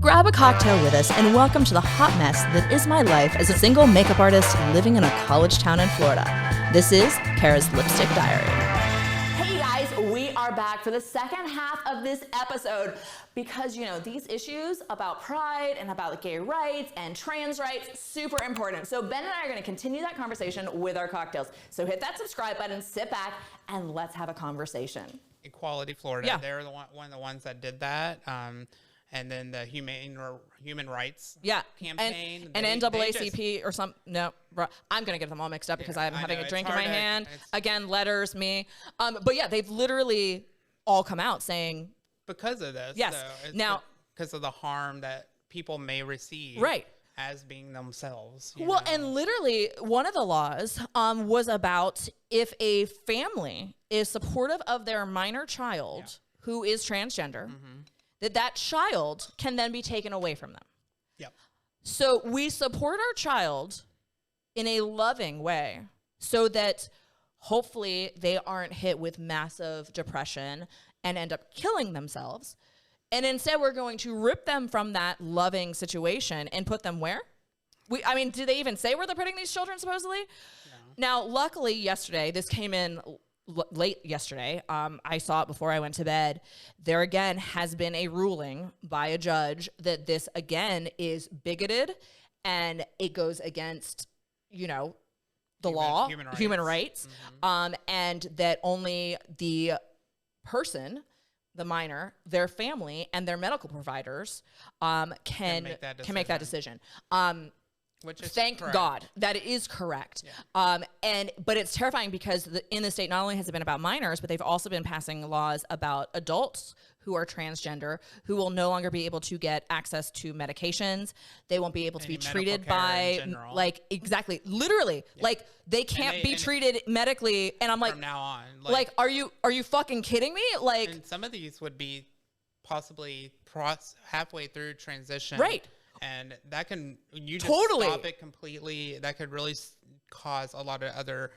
Grab a cocktail with us and welcome to the hot mess that is my life as a single makeup artist living in a college town in Florida. This is Kara's Lipstick Diary. Hey guys, we are back for the second half of this episode because, you know, these issues about pride and about gay rights and trans rights, super important. So Ben and I are going to continue that conversation with our cocktails. So hit that subscribe button, sit back, and let's have a conversation. Equality Florida, yeah. They're one of the ones that did that. And then the human rights campaign. And NAACP or some, no, bro, I'm going to get them all mixed up because I'm having a drink in my hand. Again, letters, me. But yeah, they've literally all come out saying. Because of this. Yes. Now. Because of the harm that people may receive. Right. As being themselves. Well, and literally one of the laws was about if a family is supportive of their minor child who is transgender, that child can then be taken away from them. Yep. So we support our child in a loving way so that hopefully they aren't hit with massive depression and end up killing themselves. And instead we're going to rip them from that loving situation and put them where? I mean, do they even say where they're putting these children supposedly? No. Now, luckily yesterday, this came in late yesterday. I saw it before I went to bed. There again has been a ruling by a judge that this again is bigoted and it goes against, you know, the law, human rights, and that only the person, the minor, their family, and their medical providers can make that decision. Which is thank correct. God that it is correct. Yeah. But it's terrifying because in the state, not only has it been about minors, but they've also been passing laws about adults who are transgender, who will no longer be able to get access to medications. They won't be able to be treated by, literally, they can't be treated medically. And I'm like, from now on, are you fucking kidding me? Like, and some of these would be possibly halfway through transition. Right. And that can, just totally stop it completely. That could really cause a lot of other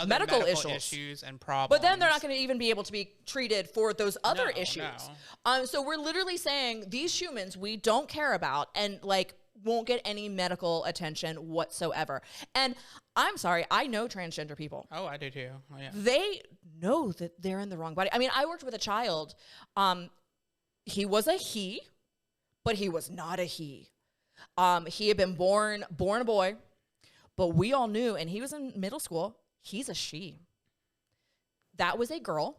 medical issues and problems. But then they're not going to even be able to be treated for those other issues. No. So we're literally saying these humans we don't care about and won't get any medical attention whatsoever. And I'm sorry, I know transgender people. Oh, I do too. Oh, yeah. They know that they're in the wrong body. I mean, I worked with a child. He was a he, but he was not a he. He had been born a boy, but we all knew, and he was in middle school, he's a she. That was a girl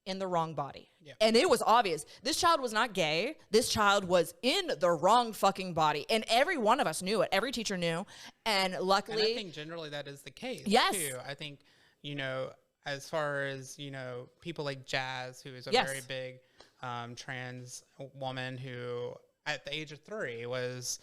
in the wrong body. Yeah. And it was obvious. This child was not gay. This child was in the wrong fucking body. And every one of us knew it. Every teacher knew. And luckily... And I think generally that is the case, yes. too. I think, as far as, people like Jazz, who is a very big trans woman who, at the age of 3, was...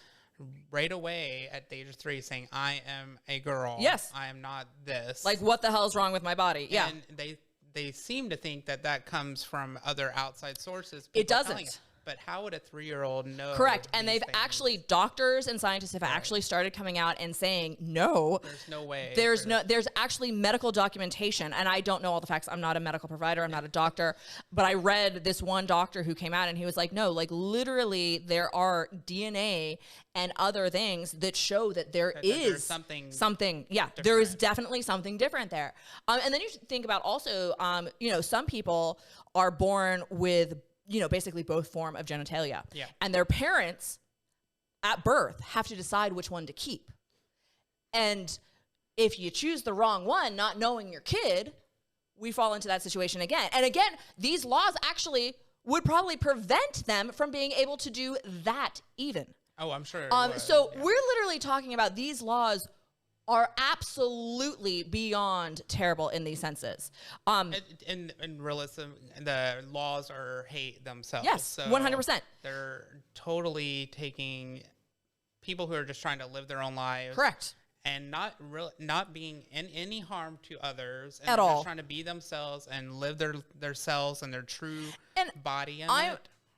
right away at the age of 3 saying, I am a girl. Yes. I am not this. Like, what the hell is wrong with my body? Yeah. And they seem to think that comes from other outside sources. It doesn't. But how would a 3-year-old know? Correct. And they've actually, doctors and scientists have actually started coming out and saying, no. There's no way. There's actually medical documentation. And I don't know all the facts. I'm not a medical provider. I'm not a doctor. But I read this one doctor who came out and he was like, no, literally there are DNA and other things that show that there's something. Yeah, different. There is definitely something different there. And then you think about also, some people are born with basically both form of genitalia. Yeah. And their parents at birth have to decide which one to keep. And if you choose the wrong one, not knowing your kid, we fall into that situation again. And again, these laws actually would probably prevent them from being able to do that even. Oh, I'm sure. So we're literally talking about these laws are absolutely beyond terrible in these senses. In realism, the laws are hate themselves. Yes, so 100%. They're totally taking people who are just trying to live their own lives. Correct. And not being in any harm to others. And at all. Just trying to be themselves and live their selves and their true body.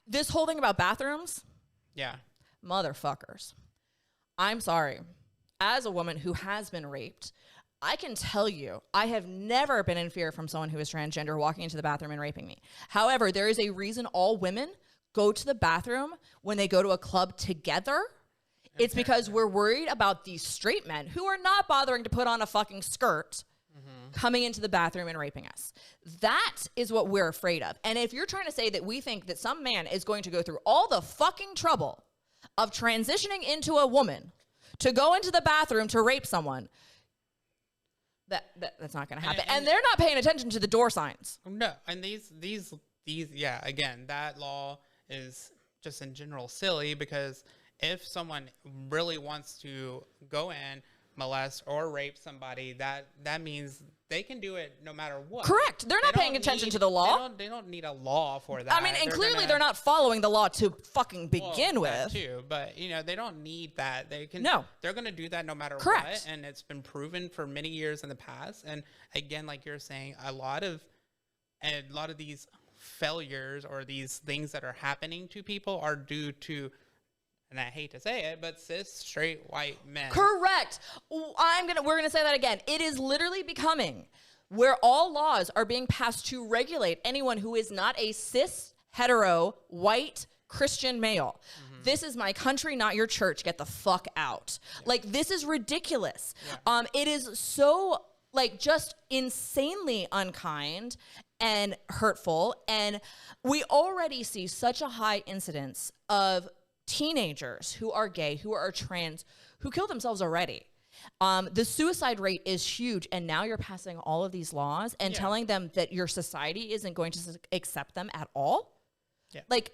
This whole thing about bathrooms. Yeah. Motherfuckers. I'm sorry. As a woman who has been raped, I can tell you, I have never been in fear from someone who is transgender walking into the bathroom and raping me. However, there is a reason all women go to the bathroom when they go to a club together, it's because we're worried about these straight men who are not bothering to put on a fucking skirt coming into the bathroom and raping us. That is what we're afraid of. And if you're trying to say that we think that some man is going to go through all the fucking trouble of transitioning into a woman to go into the bathroom to rape someone, that's not going to happen. And they're not paying attention to the door signs. No, and these, yeah, again, that law is just in general silly, because if someone really wants to go in, molest or rape somebody, that means they can do it no matter what. Correct. They're not paying attention to the law. They don't need a law for that. I mean, and clearly they're not following the law to fucking begin with. That too, but you know, they don't need that. They can. No. They're going to do that no matter Correct. what, and it's been proven for many years in the past. And again, like you're saying, a lot of these failures or these things that are happening to people are due to, and I hate to say it, but cis, straight, white men. Correct. We're gonna say that again. It is literally becoming where all laws are being passed to regulate anyone who is not a cis, hetero, white, Christian male. This is my country, not your church. Get the fuck out. Yeah. Like, this is ridiculous. Yeah. It is so, like, just insanely unkind and hurtful. And we already see such a high incidence of teenagers who are gay, who are trans, who kill themselves already. The suicide rate is huge, and now you're passing all of these laws and telling them that your society isn't going to accept them at all. Yeah. Like,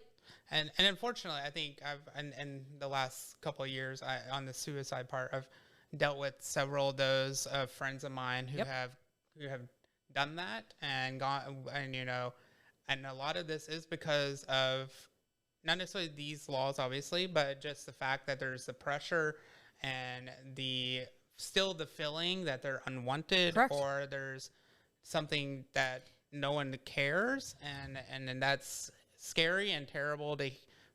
and unfortunately, I think in the last couple of years, on the suicide part, I've dealt with several of those friends of mine who have done that and gone, and you know, and a lot of this is because of not necessarily these laws, obviously, but just the fact that there's the pressure and the feeling that they're unwanted. Correct. Or there's something that no one cares, and that's scary and terrible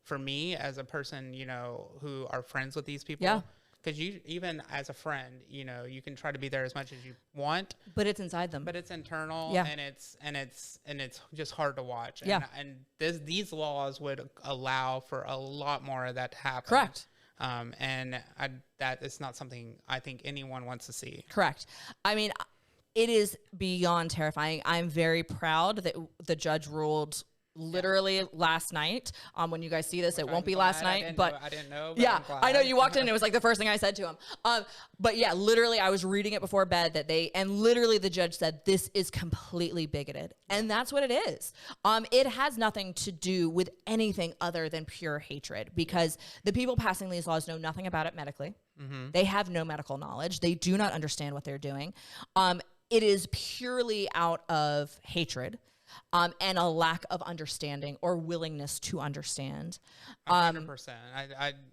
for me as a person, you know, who are friends with these people. Yeah. Because you, even as a friend, you know, you can try to be there as much as you want, but it's inside them. But it's internal, and it's just hard to watch. And these laws would allow for a lot more of that to happen. Correct. And that is not something I think anyone wants to see. Correct. I mean, it is beyond terrifying. I'm very proud that the judge ruled literally last night. When you guys see this, it won't be last night, but I didn't know. Yeah, I know you walked in and it was like the first thing I said to him. But yeah, literally I was reading it before bed and literally the judge said, this is completely bigoted. And that's what it is. It has nothing to do with anything other than pure hatred, because the people passing these laws know nothing about it medically. Mm-hmm. They have no medical knowledge. They do not understand what they're doing. It is purely out of hatred. And a lack of understanding or willingness to understand. 100%.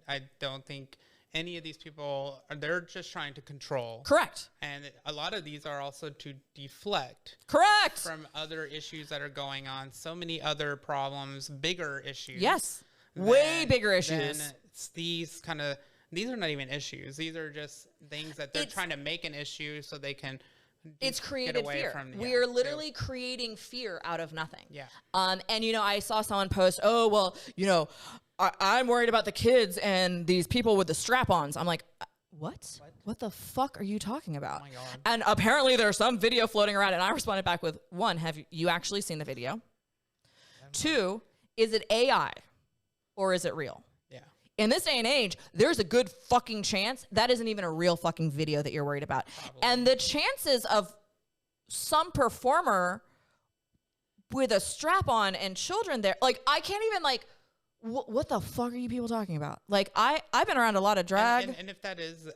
I don't think any of these people they're just trying to control. Correct. And a lot of these are also to deflect. Correct. From other issues that are going on. So many other problems, bigger issues. Yes. Way bigger issues. These are not even issues. These are just things that they're trying to make an issue so they can. It's created fear. We are literally creating fear out of nothing. Yeah. And you know, I saw someone post, oh, well, you know, I'm worried about the kids and these people with the strap-ons. I'm like, what? What the fuck are you talking about? Oh my God. And apparently there's some video floating around, and I responded back with, one, have you actually seen the video? Two, is it AI or is it real? In this day and age, there's a good fucking chance that isn't even a real fucking video that you're worried about. Probably. And the chances of some performer with a strap on and children there, like, I can't even, like, what the fuck are you people talking about? Like, I've been around a lot of drag. And if that is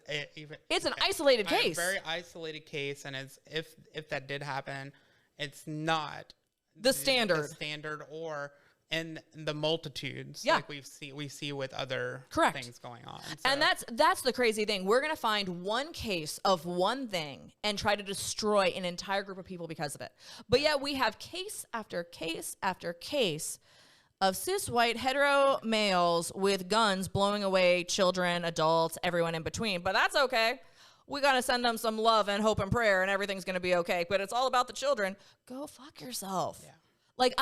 it's an isolated case. A very isolated case. And it's, if that did happen, it's not the standard. The standard or and the multitudes like we see with other things going on. So. And that's the crazy thing. We're going to find one case of one thing and try to destroy an entire group of people because of it. But yeah, we have case after case after case of cis white hetero males with guns blowing away children, adults, everyone in between. But that's okay. We got to send them some love and hope and prayer and everything's going to be okay. But it's all about the children. Go fuck yourself. Yeah. Like,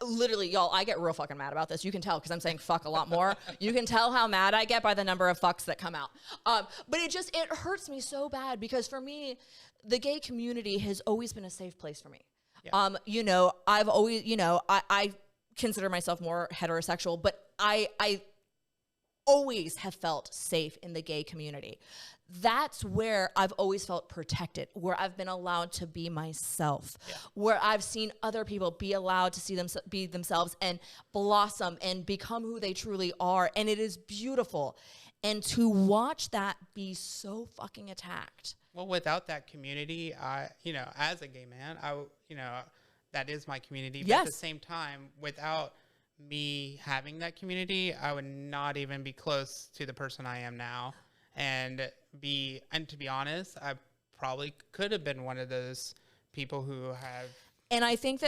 Literally, y'all, I get real fucking mad about this. You can tell because I'm saying fuck a lot more. You can tell how mad I get by the number of fucks that come out. But it hurts me so bad because for me, the gay community has always been a safe place for me. Yeah. You know, I've always, you know, I consider myself more heterosexual, but I always have felt safe in the gay community. That's where I've always felt protected, where I've been allowed to be myself, where I've seen other people be allowed to be themselves and blossom and become who they truly are. And it is beautiful. And to watch that be so fucking attacked. Well, without that community, you know, as a gay man, you know, that is my community. But at the same time, without me having that community, I would not even be close to the person I am now. And to be honest, I probably could have been one of those people who have, and I think who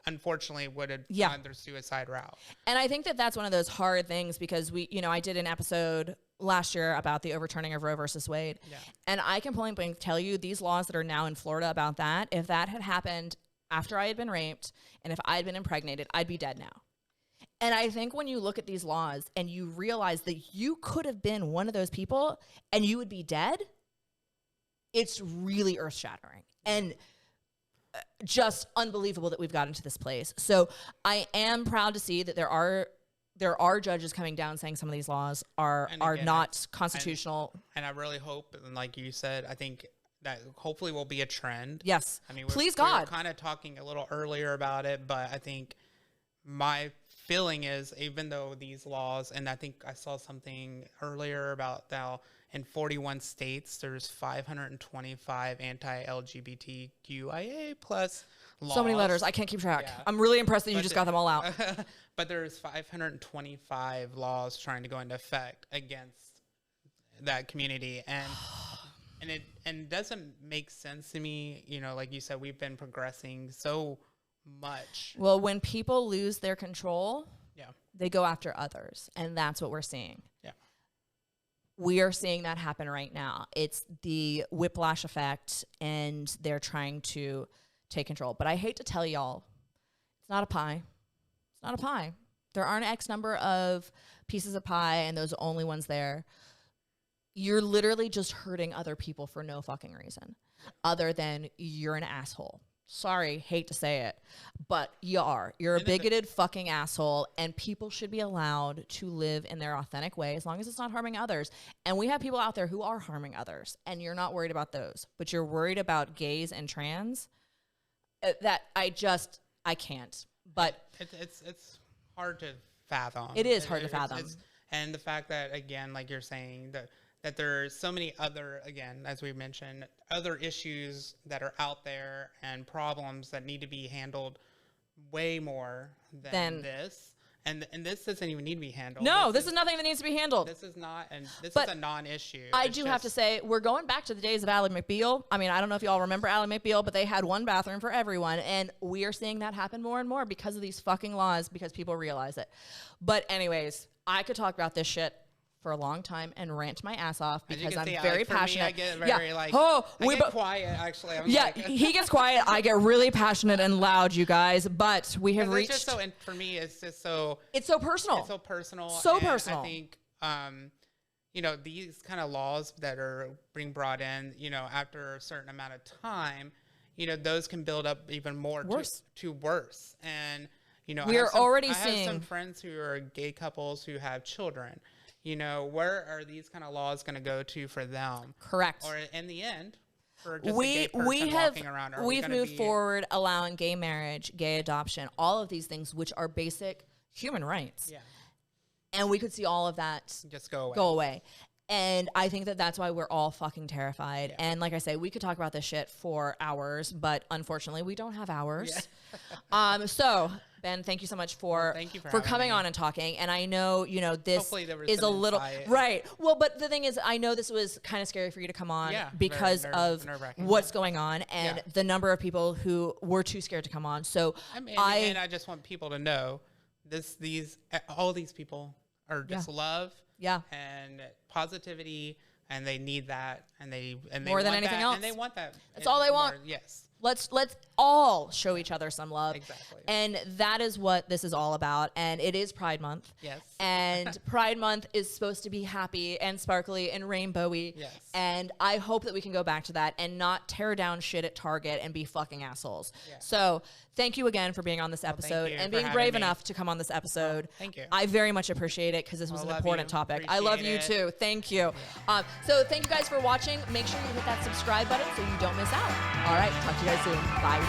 unfortunately would have gone their suicide route. And I think that's one of those hard things because you know, I did an episode last year about the overturning of Roe versus Wade. Yeah. And I can point blank tell you these laws that are now in Florida about that, if that had happened after I had been raped and if I had been impregnated, I'd be dead now. And I think when you look at these laws and you realize that you could have been one of those people and you would be dead, it's really earth-shattering and just unbelievable that we've gotten to this place. So I am proud to see that there are judges coming down saying some of these laws are not constitutional. And I really hope, and like you said, I think that hopefully will be a trend. Yes. I mean, please God. We were kind of talking a little earlier about it, but I think my feeling is, even though these laws, and I think I saw something earlier about how in 41 states there's 525 anti-LGBTQIA plus laws. So many letters, I can't keep track. Yeah. I'm really impressed that you just got them all out. But there's 525 laws trying to go into effect against that community, and it doesn't make sense to me. You know, like you said, we've been progressing so much. Well, when people lose their control, they go after others, and that's what we're seeing. Yeah. We are seeing that happen right now. It's the whiplash effect, and they're trying to take control. But I hate to tell y'all, it's not a pie. It's not a pie. There aren't X number of pieces of pie, and those are the only ones there. You're literally just hurting other people for no fucking reason other than you're an asshole. Sorry, hate to say it, but you are. You're a bigoted fucking asshole, and people should be allowed to live in their authentic way as long as it's not harming others. And we have people out there who are harming others, and you're not worried about those, but you're worried about gays and trans. That I can't. But it's hard to fathom. It is hard to fathom. And the fact that, again, like you're saying, that there's so many other, again, as we mentioned, other issues that are out there and problems that need to be handled way more than this. And this doesn't even need to be handled. No, this is nothing that needs to be handled. This is not, and this is a non-issue. I do have to say, we're going back to the days of Ally McBeal. I mean, I don't know if y'all remember Ally McBeal, but they had one bathroom for everyone. And we are seeing that happen more and more because of these fucking laws, because people realize it. But anyways, I could talk about this shit for a long time and rant my ass off because I'm very passionate. Me, I get very I get quiet, actually. He gets quiet. I get really passionate and loud, you guys. But we have reached. It's just so, and for me, it's just so. It's so personal. It's so personal. So personal. I think, you know, these kind of laws that are being brought in, you know, after a certain amount of time, you know, those can build up even more to worse. And you know, I have some friends who are gay couples who have children. You know, where are these kind of laws going to go to for them? Correct. Or in the end, for just a gay person walking around, we've moved forward allowing gay marriage, gay adoption, all of these things, which are basic human rights. Yeah. And we could see all of that just go away. And I think that that's why we're all fucking terrified. Yeah. And like I say, we could talk about this shit for hours, but unfortunately we don't have hours. Yeah. So Ben, thank you so much for coming on and talking. And I know, you know, this is a little right. Well, but the thing is, I know this was kind of scary for you to come on because of what's going on and the number of people who were too scared to come on. So and I just want people to know all these people are just love and positivity, and they need that, and they more than anything else, and they want that. That's all they want. Yes. Let's all show each other some love. Exactly. And that is what this is all about. And it is Pride Month. Yes. And Pride Month is supposed to be happy and sparkly and rainbowy. Yes. And I hope that we can go back to that and not tear down shit at Target and be fucking assholes. Yeah. So thank you again for being on this episode and being brave enough to come on this episode. Thank you. I very much appreciate it because this was an important topic. I love you too. Thank you. Yeah. So thank you guys for watching. Make sure you hit that subscribe button so you don't miss out. All right. Talk to you guys soon. Bye.